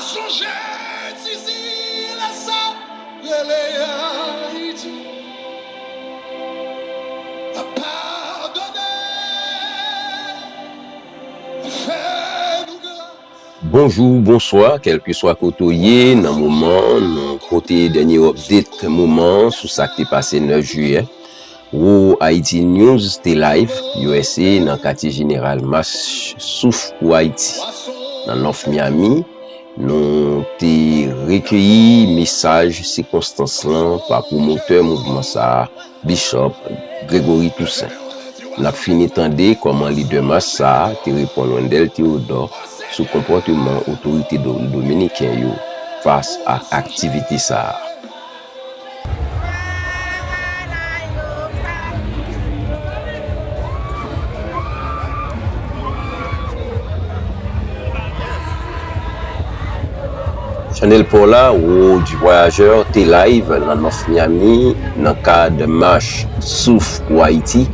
songé d'ici la ça, Haïti, à pardonner, fais-nous grâce. Bonjour, bonsoir, quel que soit côté dans moment, dans côté dernier update moment sur ça qui est passé 9 juillet. Ou Haïti News t'es live USA dans quartier général Marche Souffle pour Haïti dans North Miami. Nous t'es recueilli message circonstance là par promoteur mouvement ça Bishop Grégory Toussaint. N'a fini tendez comment leader Massa te répond Wendel Théodore sur comportement autorité dominicain yo face à activité ça. Chanel Paula ou du voyageur t'es live dans North Miami dans le cadre de Marche Souffle pour Haïti.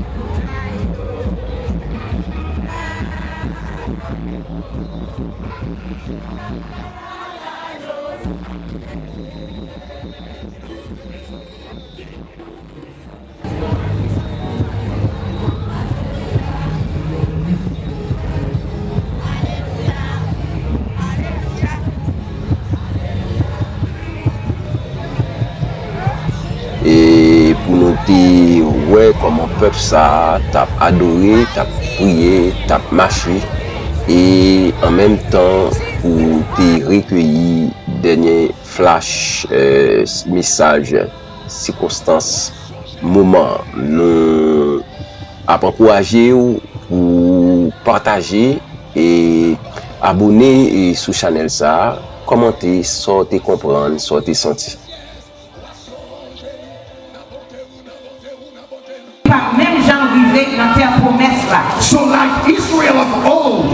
Et pour nous dire ouais comment peuple ça t'a adoré, t'a prié, t'a marché et en même temps pour te recueillir dernier flash message circonstance moment nous encourager pour partager et abonner sur channel ça, commenter, sortir comprendre, sortir sentir. Même gens vivaient dans terre promesse là. So like Israel of old,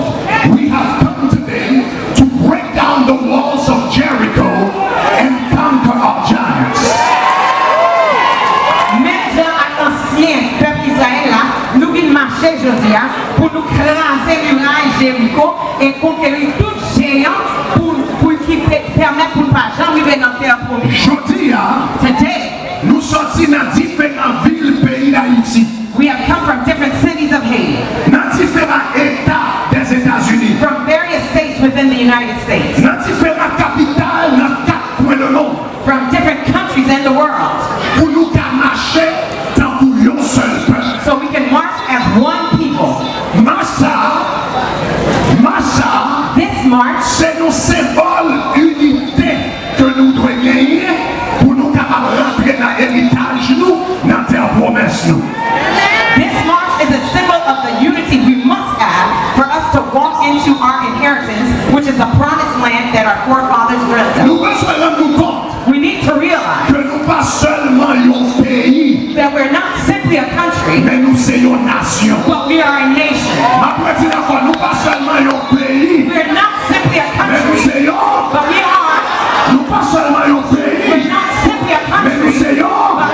we have come today to break down the walls of Jericho and conquer our giants. Même gens anciens, peuple Israël là, nous venons marcher aujourd'hui pour nous craser muraille Jéricho et conquérir tout géant pour qui permettre pour ne pas jamais vivre dans terre promesse. Jodi Today, nous sortis dans différentes villes pays d'Haïti, we have come from different cities of Haiti, dans différents États des États-Unis, from various states within the United States, dans différentes capitales dans 4 coins de monde, from different countries in the world, pour nous marcher dans un seul peuple. so we can march as one people. Massa, This march c'est nos symboles unité que nous devons gagner pour nous capables de rentrer dans l'héritage nous, dans terre promesse nous. This march is a symbol of the unity we must have for us to walk into our inheritance, which is the promised land that our forefathers dreamt of. Nous besoin de nous compte We need to realize que nous pas seulement un pays, that we're not simply a country, mais nous sommes une nation. but we are a nation. Après dire encore, nous pas seulement un pays, We're not simply a mais nous country, sommes but we are. nous pas seulement un pays, We're not simply a mais nous country, but we sommes are a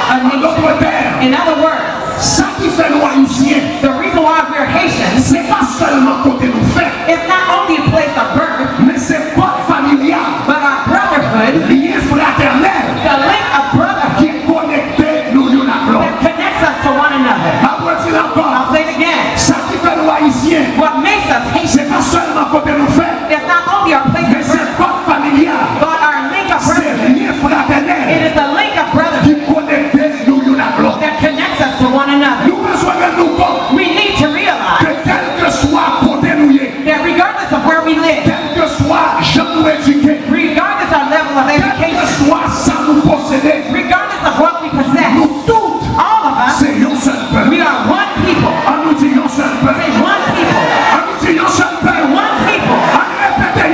en nation. d'autres termes. In other words, Ça qui fait nous haïtiens, the reason why we're Haitians c'est pas seulement côté nous fait, is not only a place of birth, mais c'est pas familial, but our brotherhood, lien fraternel the link of brotherhood qui connecte nous l'un à l'autre. that connects us to one another. Après dire encore, I'll say it again. ça qui fait nous haïtiens, What makes us Haitians c'est pas seulement côté nous fait, is not only our place mais of c'est birth, pas familial, but our link of c'est brotherhood. lien It fraternel is the link of brotherhood qui connecte nous l'un à l'autre. that connects us to one another. Nous besoin de nous compte We need to realize que quel que soit côté nous y est, that regardless of where we live, quel que soit gens nous éduqués, regardless of level of quel que education, soit ça nous posséder, regardless of what we possess, nous tous, all of us, c'est un seul peuple. we are one people. On nous dit un seul peuple. Say one people. On nous dit un seul peuple. One people. On répète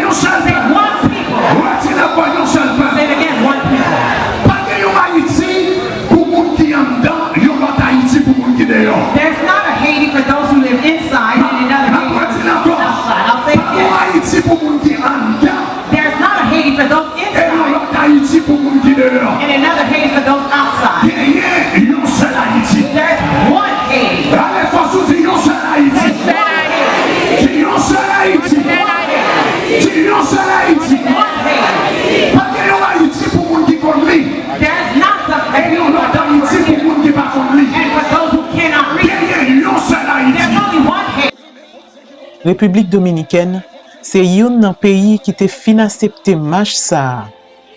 République Dominicaine, c'est yon nan pays qui te fin accepté marche ça.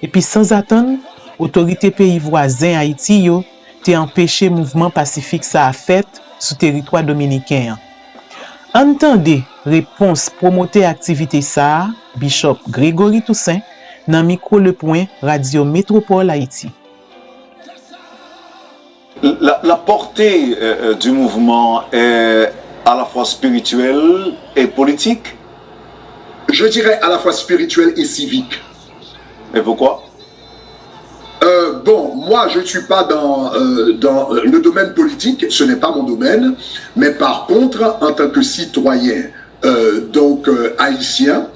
Et puis sans attendre, autorité pays voisin Haïti yo te empêché mouvement pacifique ça a fait sous territoire dominicain. Entendez réponse promoter activité ça, Bishop Grégory Toussaint, dans micro Le Point, Radio Métropole Haïti. La portée du mouvement est à la fois spirituelle et politique. Je dirais à la fois spirituel et civique. Et pourquoi? Bon, moi je ne suis pas dans le domaine politique, ce n'est pas mon domaine, mais par contre, en tant que citoyen, haïtien,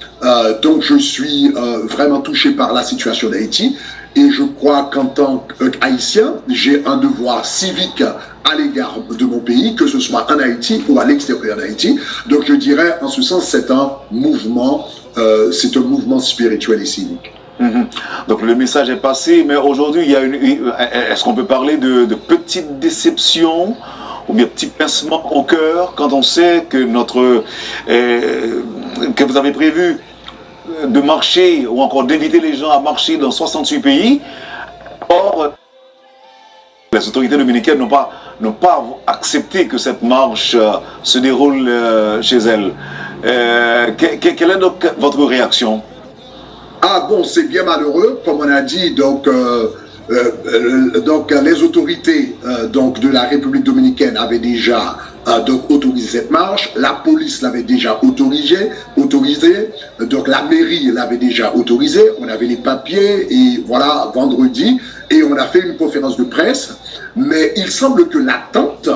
donc je suis vraiment touché par la situation d'Haïti, et je crois qu'en tant qu'haïtien, j'ai un devoir civique à l'égard de mon pays, que ce soit en Haïti ou à l'extérieur d'Haïti. Donc je dirais, en ce sens, c'est un mouvement spirituel et civique. Donc le message est passé, mais aujourd'hui, est-ce qu'on peut parler de petites déceptions ou bien petits pincements au cœur quand on sait que que vous avez prévu de marcher ou encore d'inviter les gens à marcher dans 68 pays. Or, les autorités dominicaines n'ont pas accepté que cette marche se déroule chez elles. Quelle est donc votre réaction? Ah bon, c'est bien malheureux, comme on a dit, donc les autorités de la République dominicaine avaient déjà autorisé cette marche, la police l'avait déjà autorisé, donc la mairie l'avait déjà autorisé, on avait les papiers et voilà, vendredi, et on a fait une conférence de presse, mais il semble que l'attente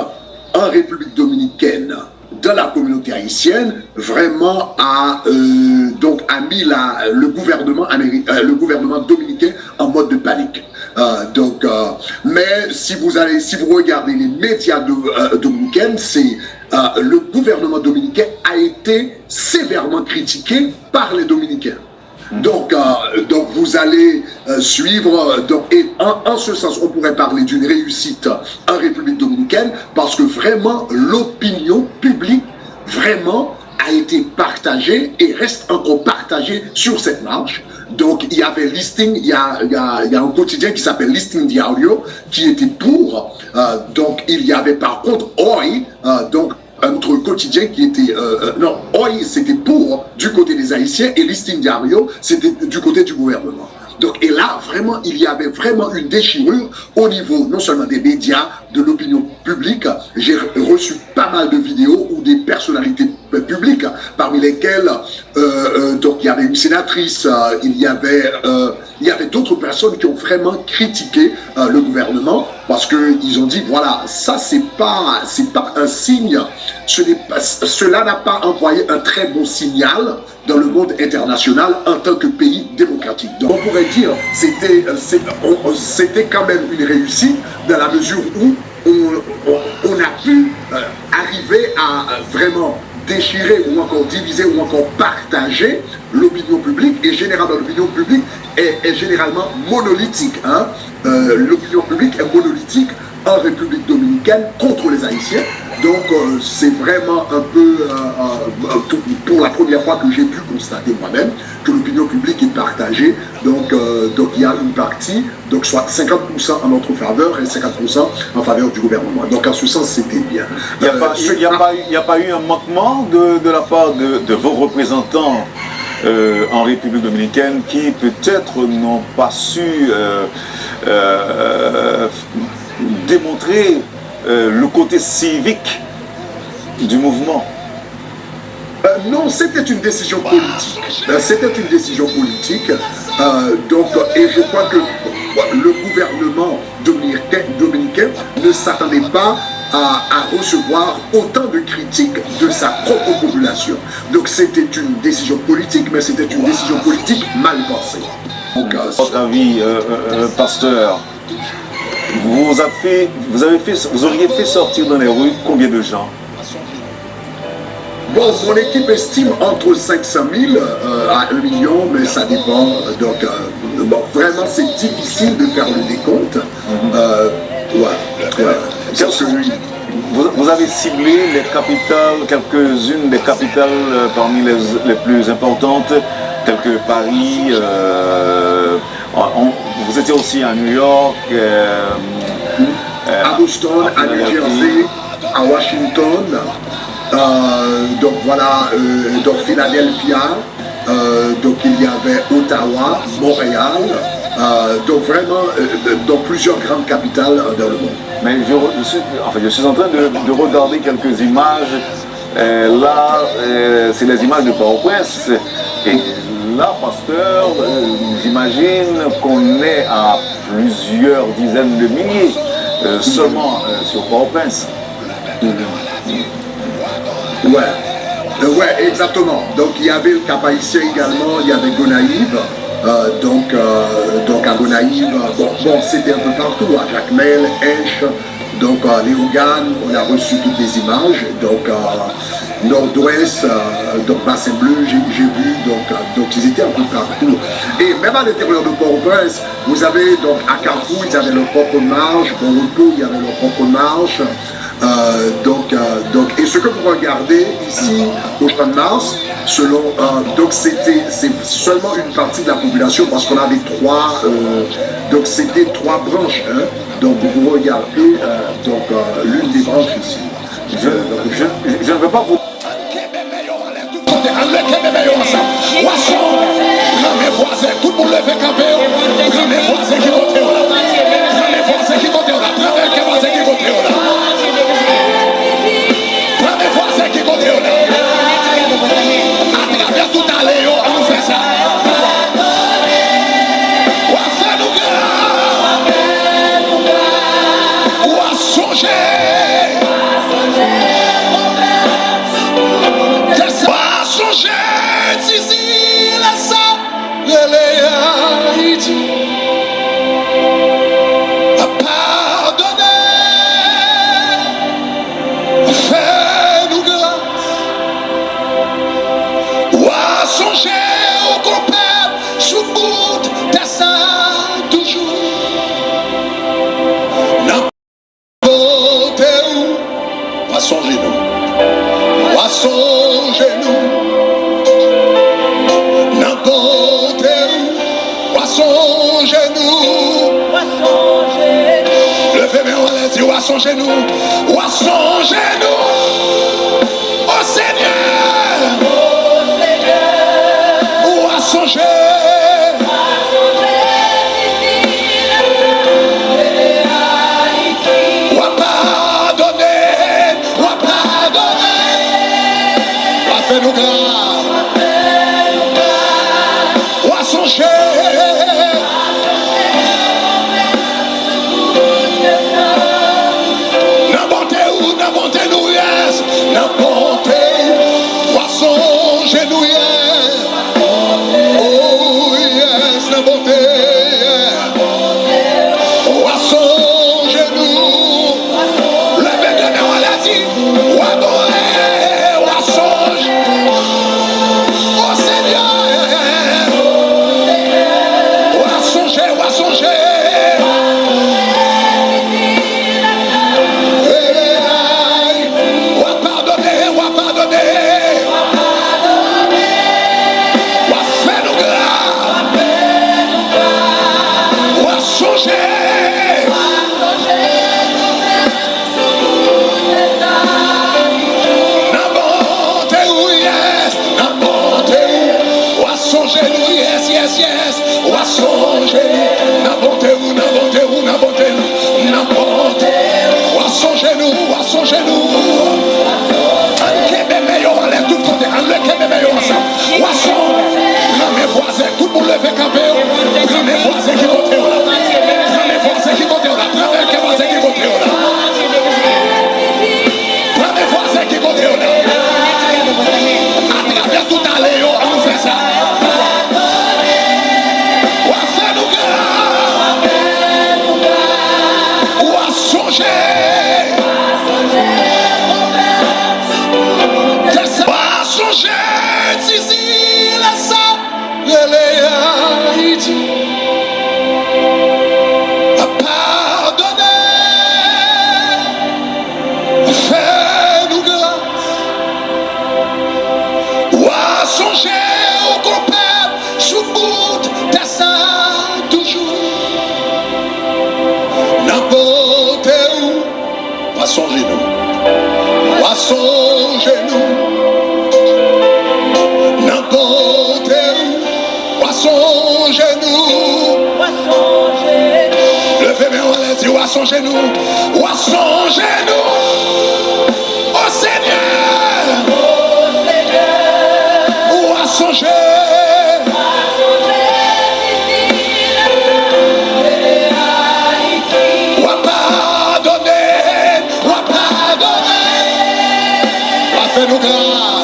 en République dominicaine de la communauté haïtienne vraiment a mis le gouvernement dominicain en mode de panique. Mais si vous regardez les médias dominicains, le gouvernement dominicain a été sévèrement critiqué par les Dominicains. Donc vous allez suivre, et en ce sens, on pourrait parler d'une réussite en République dominicaine, parce que vraiment, l'opinion publique, vraiment, a été partagée et reste encore partagée sur cette marche. Donc il y avait Listing, il y a un quotidien qui s'appelle Listing Diario, qui était pour, donc il y avait par contre Oi, un autre quotidien qui était... Oi, c'était pour du côté des Haïtiens, et Listing Diario, c'était du côté du gouvernement. Donc, et là, vraiment, il y avait vraiment une déchirure au niveau non seulement des médias, de l'opinion publique. J'ai reçu pas mal de vidéos où des personnalités publiques, parmi lesquelles donc il y avait une sénatrice, il y avait d'autres personnes qui ont vraiment critiqué le gouvernement, parce qu'ils ont dit voilà, ça c'est pas un signe, cela n'a pas envoyé un très bon signal dans le monde international en tant que pays démocratique. Donc on pourrait dire c'était quand même une réussite, dans la mesure où on a pu arriver à vraiment déchirer ou encore diviser ou encore partager l'opinion publique, et généralement l'opinion publique est généralement monolithique. L'opinion publique est monolithique en République dominicaine contre les Haïtiens. Donc c'est vraiment un peu pour la première fois que j'ai pu constater moi-même que l'opinion publique est partagée. Donc il y a une partie, donc soit 50% en notre faveur et 50% en faveur du gouvernement. Donc en ce sens, c'était bien. Il n'y a pas eu un manquement de la part de vos représentants en République dominicaine qui peut-être n'ont pas su démontrer le côté civique du mouvement? Non, c'était une décision politique. C'était une décision politique. Et je crois que le gouvernement dominicain ne s'attendait pas à recevoir autant de critiques de sa propre population. Donc c'était une décision politique, mais c'était une décision politique mal pensée. Votre avis, pasteur, vous auriez fait sortir dans les rues combien de gens? Bon, mon équipe estime entre 500 000 à 1 million, mais ça dépend. Donc, vraiment, c'est difficile de faire le décompte. Vous avez ciblé les capitales, quelques-unes des capitales parmi les plus importantes, telles que Paris. Vous étiez aussi à New York, à Boston, à New Jersey, à Washington. Donc voilà, donc Philadelphia. Donc il y avait Ottawa, Montréal. Donc vraiment, dans plusieurs grandes capitales dans le monde. Mais je suis en train de regarder quelques images. Là, c'est les images de Port-au-Prince. Et là, pasteur, j'imagine qu'on est à plusieurs dizaines de milliers seulement sur Port-au-Prince. Ouais, exactement. Donc il y avait le Cap-Haïtien également, il y avait Gonaïve. Donc à Gonaïve, bon c'était un peu partout, à Jacmel, Esch, donc les Ouganes, on a reçu toutes les images, donc Nord-Ouest, donc Bassin Bleu, j'ai vu, donc ils étaient un peu partout. Et même à l'intérieur de Port-au-Prince, vous avez donc à Carrefour, ils avaient leur propre marche, Bon Repos, il y avait leur propre marche. Et ce que vous regardez ici au Champ de Mars, donc c'est seulement une partie de la population parce qu'on avait donc c'était 3 branches. Hein. Donc vous regardez l'une des branches ici. Je ne veux pas vous... Tout le monde lève campé, prends mes voisins qui comptent là. Prends mes voisins qui comptent là. Prends mes voisins qui comptent là. Prends mes voisins qui comptent là. À travers tout à l'heure, on fait ça. On va faire nous gars. On va songer. On va songer. D'ici la ça. À pardonner, fais-nous grâce, ou à songer au compère, sous bout de ça toujours. N'importe où, ou à songer nous, ou à songer nous. Son genou, levez-moi, on l'a dit, ou à son genou, ou à son genou, au Seigneur, ou à son genou, ou à pardonner, ou à faire nous grâce, ou à son genou. N'importe où, poisson, genou, oh yes, n'importe où, poisson, genou, levez de main, on l'a dit, ou adorer, poisson, oh Seigneur, genoux, ou à son genou, au Seigneur, ou à son genou. Fais-nous grâce.